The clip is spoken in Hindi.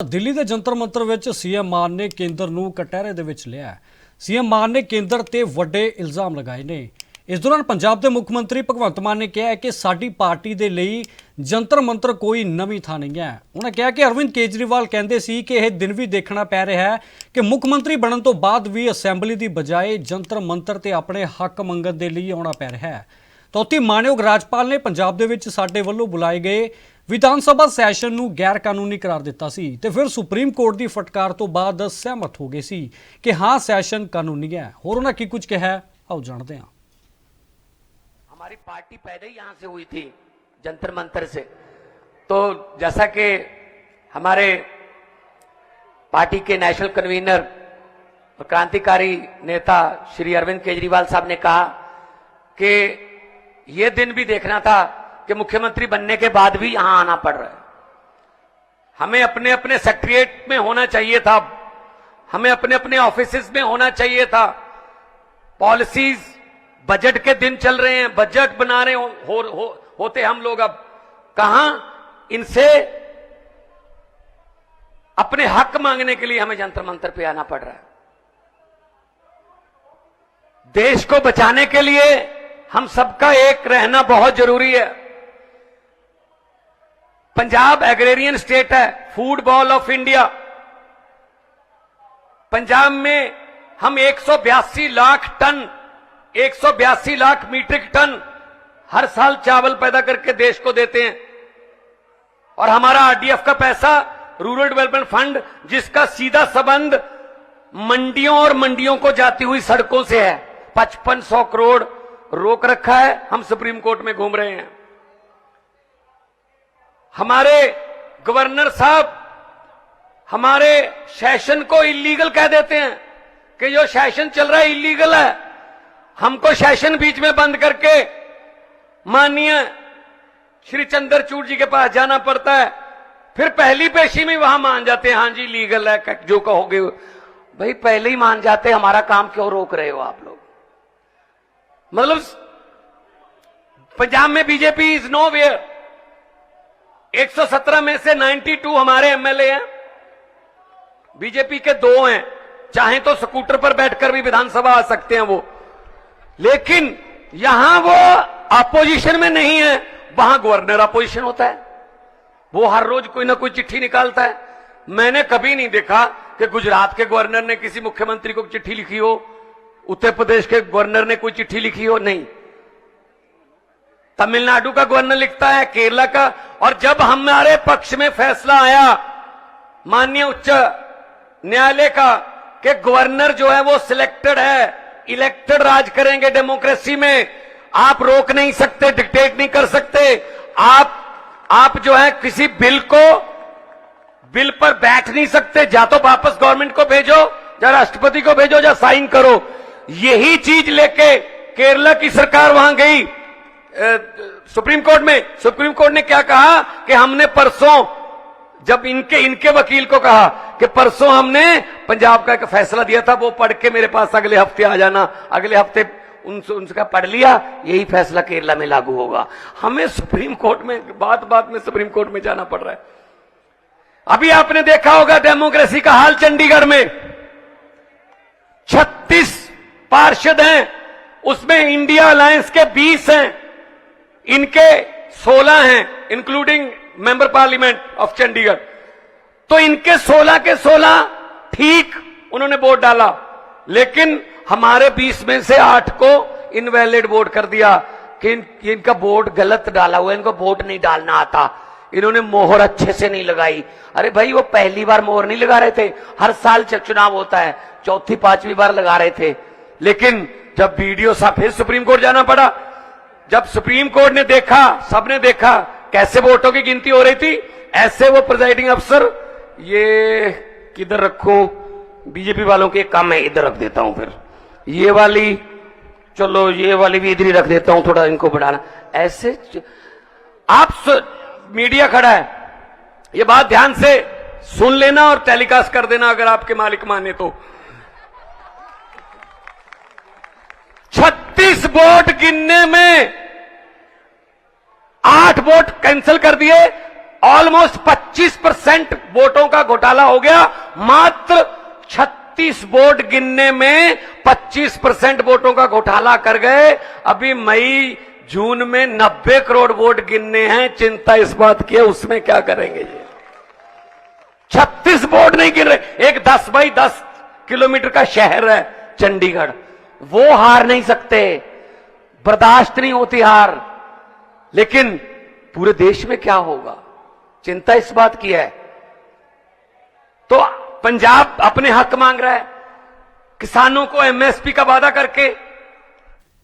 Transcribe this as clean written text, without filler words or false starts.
ਦਿੱਲੀ ਦੇ ਜੰਤਰ ਮੰਤਰ ਵਿੱਚ ਸੀਐਮ ਮਾਨ ਨੇ ਕੇਂਦਰ ਨੂੰ ਕਟਹਿਰੇ ਦੇ ਵਿੱਚ ਲਿਆ। ਸੀਐਮ ਮਾਨ ਨੇ ਕੇਂਦਰ ਤੇ ਵੱਡੇ ਇਲਜ਼ਾਮ ਲਗਾਏ ਨੇ। ਇਸ ਦੌਰਾਨ ਪੰਜਾਬ ਦੇ ਮੁੱਖ ਮੰਤਰੀ ਭਗਵੰਤ ਮਾਨ ਨੇ ਕਿਹਾ ਕਿ ਸਾਡੀ ਪਾਰਟੀ ਦੇ ਲਈ ਜੰਤਰ ਮੰਤਰ ਕੋਈ ਨਵੀਂ ਥਾਂ ਨਹੀਂ ਹੈ। ਉਹਨਾਂ ਕਿਹਾ ਕਿ ਅਰਵਿੰਦ ਕੇਜਰੀਵਾਲ ਕਹਿੰਦੇ ਸੀ ਕਿ ਇਹ ਦਿਨ ਵੀ ਦੇਖਣਾ ਪੈ ਰਿਹਾ ਹੈ ਕਿ ਮੁੱਖ ਮੰਤਰੀ ਬਣਨ ਤੋਂ ਬਾਅਦ ਵੀ ਅਸੈਂਬਲੀ ਦੀ ਬਜਾਏ ਜੰਤਰ ਮੰਤਰ ਤੇ ਆਪਣੇ ਹੱਕ ਮੰਗਣ ਦੇ ਲਈ ਆਉਣਾ ਪੈ ਰਿਹਾ ਹੈ। ਚੌਥੀ ਮਾਨਯੋਗ ਰਾਜਪਾਲ ਨੇ ਪੰਜਾਬ ਦੇ ਵਿੱਚ ਸਾਡੇ ਵੱਲੋਂ ਬੁਲਾਏ ਗਏ विधान सभा सैशन ਨੂੰ गैर कानूनी करार दिता सी ते फिर सुप्रीम कोर्ट की फटकार तो बाद सहमत हो गए सी कि हाँ सैशन कानूनी है। और उन्होंने की कुछ कहा है, आओ जानते हैं। हमारी पार्टी पैदा ही यहां से हुई थी, जंतर मंतर से। तो जैसा कि हमारे पार्टी के नेशनल कन्वीनर और क्रांतिकारी नेता श्री अरविंद केजरीवाल साहब ने कहा कि यह दिन भी देखना था कि मुख्यमंत्री बनने के बाद भी यहां आना पड़ रहा है। हमें अपने अपने सेक्रेटरिएट में होना चाहिए था, हमें अपने अपने ऑफिसेज में होना चाहिए था। पॉलिसीज, बजट के दिन चल रहे हैं, बजट बना रहे होते हम लोग। अब कहां इनसे अपने हक मांगने के लिए हमें जंतर मंतर पे आना पड़ रहा है। देश को बचाने के लिए हम सबका एक रहना बहुत जरूरी है। पंजाब एग्रेरियन स्टेट है, food bowl of India. Punjab में हम 182 lakh ton, 182 lakh metric ton हर साल चावल पैदा करके देश को देते हैं। और हमारा आरडीएफ का पैसा, रूरल डेवलपमेंट फंड, जिसका सीधा संबंध मंडियों और मंडियों को जाती हुई सड़कों से है, 5500 करोड़ रोक रखा है। हम सुप्रीम कोर्ट में घूम रहे हैं। हमारे गवर्नर साहब हमारे सेशन को इलीगल कह देते हैं कि जो सेशन चल रहा है इलीगल है। हमको सेशन बीच में बंद करके माननीय श्री चंद्रचूड़ जी के पास जाना पड़ता है। फिर पहली पेशी में वहां मान जाते हैं, हां जी लीगल है, जो कहोगे। भाई पहले ही मान जाते, हमारा काम क्यों रोक रहे हो आप लोग? मतलब पंजाब में बीजेपी इज नो वेयर। 117 में से 92 हमारे एमएलए हैं, बीजेपी के 2 हैं। चाहे तो स्कूटर पर बैठकर भी विधानसभा आ सकते हैं वो, लेकिन यहां वो अपोजिशन में नहीं है। वहां गवर्नर अपोजिशन होता है, वो हर रोज कोई ना कोई चिट्ठी निकालता है। मैंने कभी नहीं देखा कि गुजरात के गवर्नर ने किसी मुख्यमंत्री को चिट्ठी लिखी हो, उत्तर प्रदेश के गवर्नर ने कोई चिट्ठी लिखी हो, नहीं। तमिलनाडु का गवर्नर लिखता है, केरला का। और जब हमारे पक्ष में फैसला आया माननीय उच्च न्यायालय का कि गवर्नर जो है वो सिलेक्टेड है, इलेक्टेड राज करेंगे डेमोक्रेसी में, आप रोक नहीं सकते, डिक्टेट नहीं कर सकते। आप जो है किसी बिल पर बैठ नहीं सकते, जा तो वापस गवर्नमेंट को भेजो, या राष्ट्रपति को भेजो, या साइन करो। यही चीज लेके केरला की सरकार वहां गई सुप्रीम कोर्ट में। सुप्रीम कोर्ट ने क्या कहा कि हमने परसों, जब इनके वकील को कहा कि परसों हमने पंजाब का एक फैसला दिया था, वो पढ़ के मेरे पास अगले हफ्ते आ जाना। अगले हफ्ते उनका पढ़ लिया, यही फैसला केरला में लागू होगा। हमें सुप्रीम कोर्ट में बात में सुप्रीम कोर्ट में जाना पड़ रहा है। अभी आपने देखा होगा डेमोक्रेसी का हाल चंडीगढ़ में। 36 पार्षद हैं, उसमें इंडिया अलायंस के 20 हैं, इनके 16 हैं, including member parliament of Chandigarh. तो इनके 16 के 16 ठीक उन्होंने वोट डाला, लेकिन हमारे 20 में से 8 को इनवैलिड वोट कर दिया कि इनका वोट गलत डाला हुआ, इनको वोट नहीं डालना आता, इन्होंने मोहर अच्छे से नहीं लगाई। अरे भाई वो पहली बार मोहर नहीं लगा रहे थे, हर साल चुनाव होता है, चौथी 5वीं बार लगा रहे थे। लेकिन जब वीडियो साहब फिर सुप्रीम कोर्ट जाना पड़ा। जब सुप्रीम कोर्ट ने देखा, सबने देखा कैसे वोटों की गिनती हो रही थी, ऐसे वो प्रिजाइडिंग अफसर, ये किधर रखूं, बीजेपी वालों के एक काम है, इधर रख देता हूं, फिर ये वाली, चलो ये वाली भी इधर ही रख देता हूं, थोड़ा इनको बढ़ाना। ऐसे आप मीडिया खड़ा है, ये बात ध्यान से सुन लेना और टेलीकास्ट कर देना अगर आपके मालिक माने तो। 36 वोट गिनने में 8 वोट कैंसिल कर दिए, ऑलमोस्ट 25% वोटों का घोटाला हो गया। मात्र 36 वोट गिनने में 25% वोटों का घोटाला कर गए। अभी मई जून में 90 करोड़ वोट गिनने हैं। चिंता इस बात की है उसमें क्या करेंगे ये। 36 वोट नहीं गिन रहे। एक 10 बाई 10 किलोमीटर का शहर है चंडीगढ़, वो हार नहीं सकते, बर्दाश्त नहीं होती हार। लेकिन पूरे देश में क्या होगा, चिंता इस बात की है। तो पंजाब अपने हक मांग रहा है, किसानों को एमएसपी का वादा करके